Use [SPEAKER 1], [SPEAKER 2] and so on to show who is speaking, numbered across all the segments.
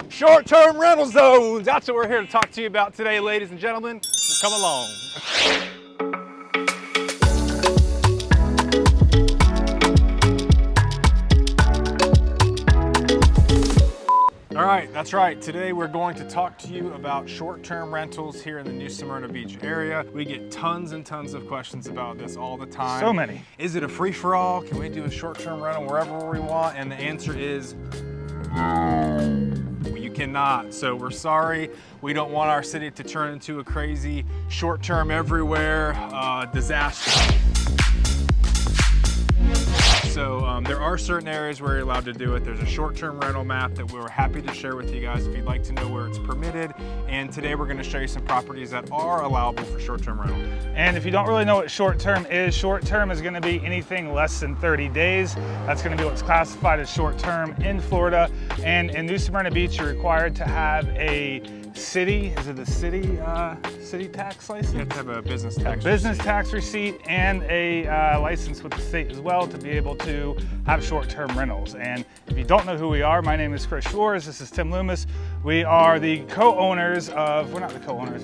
[SPEAKER 1] Short-term rental zones. That's what we're here to talk to you about today, ladies and gentlemen. Come along. All right, that's right. Today we're going to talk to you about short-term rentals here in the New Smyrna Beach area. We get tons and tons of questions about this all the time.
[SPEAKER 2] So many.
[SPEAKER 1] Is it a free-for-all? Can we do a short-term rental wherever we want? And the answer is you cannot. So we're sorry. We don't want our city to turn into a crazy short-term everywhere disaster. So there are certain areas where you're allowed to do it. There's a short-term rental map that we're happy to share with you guys if you'd like to know where it's permitted. And today we're going to show you some properties that are allowable for short-term rental.
[SPEAKER 2] And if you don't really know what short-term is going to be anything less than 30 days. That's going to be what's classified as short-term in Florida. And in New Smyrna Beach, you're required to have a city tax license?
[SPEAKER 1] You have to have a business tax
[SPEAKER 2] tax receipt and a license with the state as well to be able to have short-term rentals. And if you don't know who we are, my name is Chris Schwartz, this is Tim Loomis. We are the co-owners of, we're not the co-owners,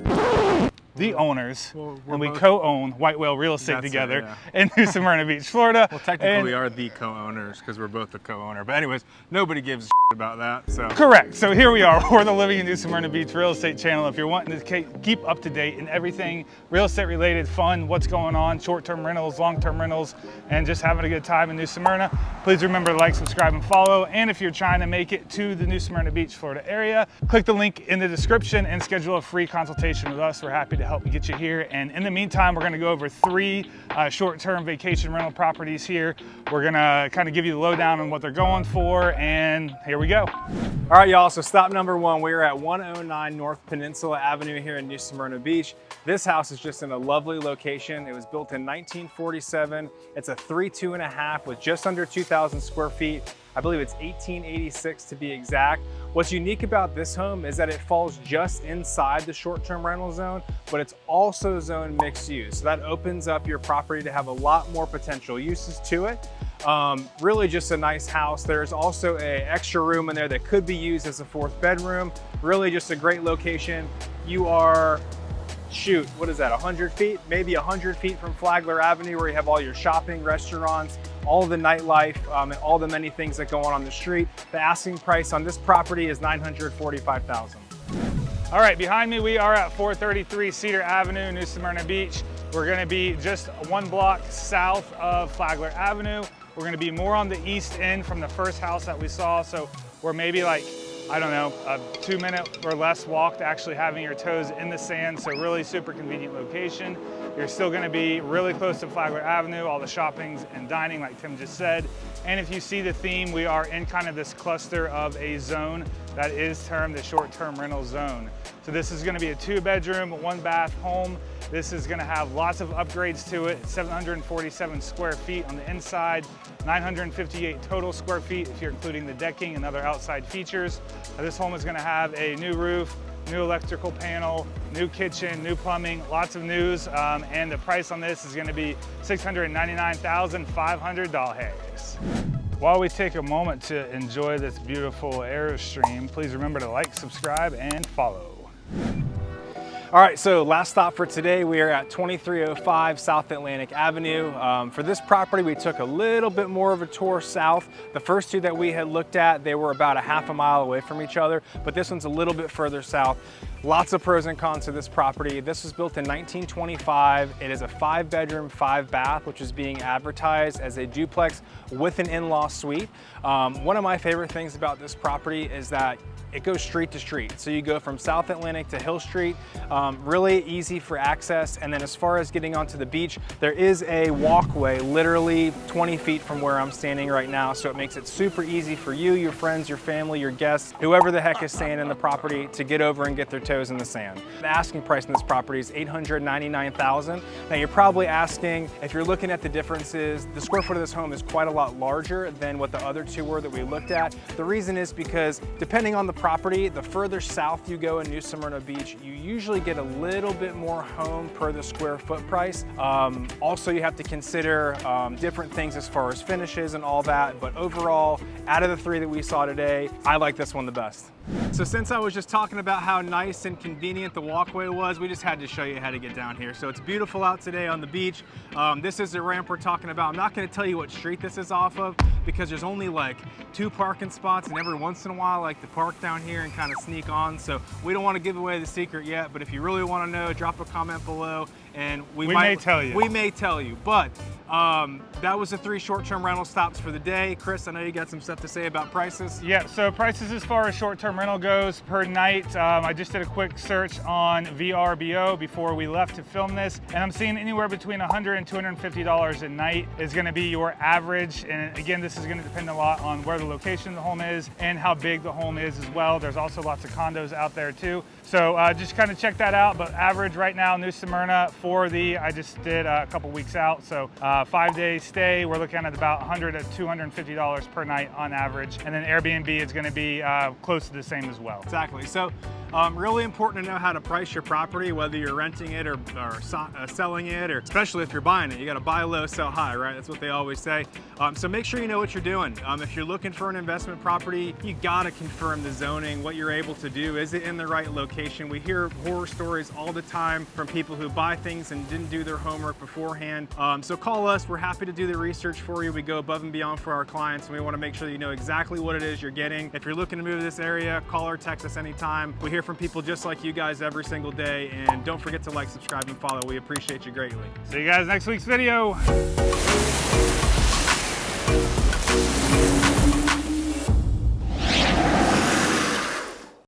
[SPEAKER 2] the owners, and we co-own White Whale Real Estate together in New Smyrna Beach, Florida.
[SPEAKER 1] Well, technically we are the co-owners because we're both the co-owner. But anyways, nobody gives a shit about that. So
[SPEAKER 2] correct. So here we are. We're the Living in New Smyrna Beach Real Estate channel. If you're wanting to keep up to date in everything real estate related, fun, what's going on, short-term rentals, long-term rentals, and just having a good time in New Smyrna, please remember to like, subscribe, and follow. And if you're trying to make it to the New Smyrna Beach, Florida area, click the link in the description and schedule a free consultation with us. We're happy to help you get you here. And in the meantime, we're going to go over 3 short-term vacation rental properties here. We're going to kind of give you the lowdown on what they're going for, and here we go.
[SPEAKER 1] All right, y'all, so stop number 1. We are at 109 North Peninsula Avenue here in New Smyrna Beach. This house is just in a lovely location. It was built in 1947. It's a 3.5 with just under 2,000 square feet. I believe it's 1886 to be exact. What's unique about this home is that it falls just inside the short-term rental zone, but it's also zone mixed use. So that opens up your property to have a lot more potential uses to it. Really just a nice house. There's also an extra room in there that could be used as a 4th bedroom. Really just a great location. You are, shoot, what is that, 100 feet? Maybe 100 feet from Flagler Avenue, where you have all your shopping, restaurants, all the nightlife, and all the many things that go on the street. The asking price on this property is $945,000.
[SPEAKER 2] All right, behind me we are at 433 Cedar Avenue, New Smyrna Beach. We're gonna be just 1 block south of Flagler Avenue. We're gonna be more on the east end from the first house that we saw, so we're maybe like, I don't know, a 2-minute or less walk to actually having your toes in the sand, so really super convenient location. You're still gonna be really close to Flagler Avenue, all the shoppings and dining like Tim just said. And if you see the theme, we are in kind of this cluster of a zone that is termed the short-term rental zone. So this is gonna be a 2-bedroom, 1-bath home. This is gonna have lots of upgrades to it. 747 square feet on the inside, 958 total square feet if you're including the decking and other outside features. This home is gonna have a new roof, new electrical panel, new kitchen, new plumbing, lots of news, and the price on this is gonna be $699,500. While we take a moment to enjoy this beautiful Airstream, please remember to like, subscribe, and follow.
[SPEAKER 1] All right, so last stop for today, we are at 2305 South Atlantic Avenue. For this property, we took a little bit more of a tour south. The first 2 that we had looked at, they were about a half a mile away from each other, but this one's a little bit further south. Lots of pros and cons to this property. This was built in 1925. It is a 5-bedroom, 5-bath, which is being advertised as a duplex with an in-law suite. One of my favorite things about this property is that it goes street to street. So you go from South Atlantic to Hill Street, really easy for access. And then as far as getting onto the beach, there is a walkway literally 20 feet from where I'm standing right now. So it makes it super easy for you, your friends, your family, your guests, whoever the heck is staying in the property to get over and get their toes in the sand. The asking price in this property is $899,000. Now you're probably asking, if you're looking at the differences, the square foot of this home is quite a lot larger than what the other two were that we looked at. The reason is because depending on the property, the further south you go in New Smyrna Beach, you usually get a little bit more home per the square foot price. Also, you have to consider different things as far as finishes and all that, but overall, out of the three that we saw today, I like this one the best. So since I was just talking about how nice and convenient the walkway was, we just had to show you how to get down here. So it's beautiful out today on the beach. This is the ramp we're talking about. I'm not going to tell you what street this is off of because there's only like 2 parking spots, and every once in a while I like to park down here and kind of sneak on. So we don't want to give away the secret yet, but if you really want to know, drop a comment below and we may tell you. We may tell you, but that was the 3 short-term rental stops for the day. Chris, I know you got some stuff to say about prices.
[SPEAKER 2] Yeah, so prices as far as short-term rental goes per night. I just did a quick search on VRBO before we left to film this, and I'm seeing anywhere between $100 and $250 a night is going to be your average. And again, this is going to depend a lot on where the location of the home is and how big the home is as well. There's also lots of condos out there too. So just kind of check that out. But average right now, New Smyrna I just did a couple weeks out. So 5-day stay, we're looking at about $100 to $250 per night on average. And then Airbnb is going to be close to the same as well.
[SPEAKER 1] Exactly. So really important to know how to price your property, whether you're renting it or selling it, or especially if you're buying it. You got to buy low, sell high, right? That's what they always say. So make sure you know what you're doing. If you're looking for an investment property, you got to confirm the zoning, what you're able to do. Is it in the right location? We hear horror stories all the time from people who buy things and didn't do their homework beforehand. So call us. We're happy to do the research for you. We go above and beyond for our clients, and we want to make sure that you know exactly what it is you're getting. If you're looking to move to this area, call or text us anytime. We hear from people just like you guys every single day, and don't forget to like, subscribe, and follow. We appreciate you greatly.
[SPEAKER 2] See you guys next week's video.